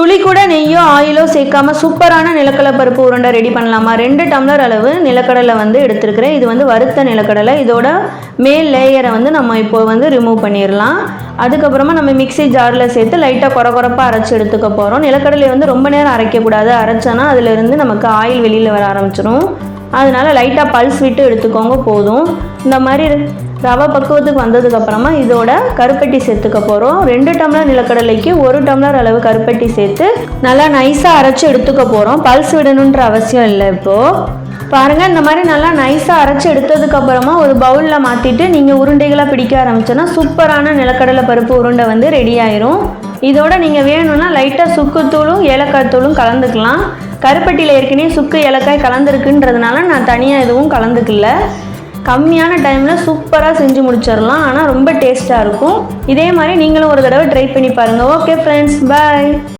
துளி கூட நெய்யோ ஆயிலோ சேர்க்காம சூப்பரான நிலக்கடலை பருப்பு உருண்டை ரெடி பண்ணலாமா? 2 டம்ளர் அளவு நிலக்கடலை வந்து எடுத்துருக்கிறேன். இது வந்து வறுத்த நிலக்கடலை. இதோட மேல் லேயரை வந்து நம்ம இப்போ வந்து ரிமூவ் பண்ணிடலாம். அதுக்கப்புறமா நம்ம மிக்ஸி ஜாரில் சேர்த்து லைட்டாக குறப்பாக அரைச்சி எடுத்துக்க போகிறோம். நிலக்கடலை வந்து ரொம்ப நேரம் அரைக்கக்கூடாது. அரைச்சோன்னா அதிலிருந்து நமக்கு ஆயில் வெளியில் வர ஆரம்பிச்சிடும். அதனால லைட்டாக பல்ஸ் விட்டு எடுத்துக்கோங்க போதும். இந்த மாதிரி ரவை பக்குவத்துக்கு வந்ததுக்கப்புறமா இதோட கருப்பட்டி சேர்த்துக்க போகிறோம். 2 டம்ளர் நிலக்கடலைக்கு 1 டம்ளர் அளவு கருப்பட்டி சேர்த்து நல்லா நைஸாக அரைச்சி எடுத்துக்க போகிறோம். பல்ஸ் விடணுன்ற அவசியம் இல்லை. இப்போது பாருங்கள், இந்த மாதிரி நல்லா நைஸாக அரைச்சி எடுத்ததுக்கப்புறமா ஒரு பவுலில் மாற்றிட்டு நீங்கள் உருண்டைகளாக பிடிக்க ஆரம்பிச்சோன்னா சூப்பரான நிலக்கடலை பருப்பு உருண்டை வந்து ரெடி ஆயிரும். இதோட நீங்கள் வேணும்னா லைட்டாக சுக்குத்தூளும் ஏலக்காய் தூளும் கலந்துக்கலாம். கருப்பட்டியில் ஏற்கனவே சுக்கு ஏலக்காய் கலந்துருக்குன்றதுனால நான் தனியாக எதுவும் கலந்துக்கல. கம்மியான டைமில் சூப்பராக செஞ்சு முடிச்சிடலாம். ஆனால் ரொம்ப டேஸ்ட்டாக இருக்கும். இதே மாதிரி நீங்களும் ஒரு தடவை ட்ரை பண்ணி பாருங்கள். ஓகே ஃப்ரெண்ட்ஸ், பாய்.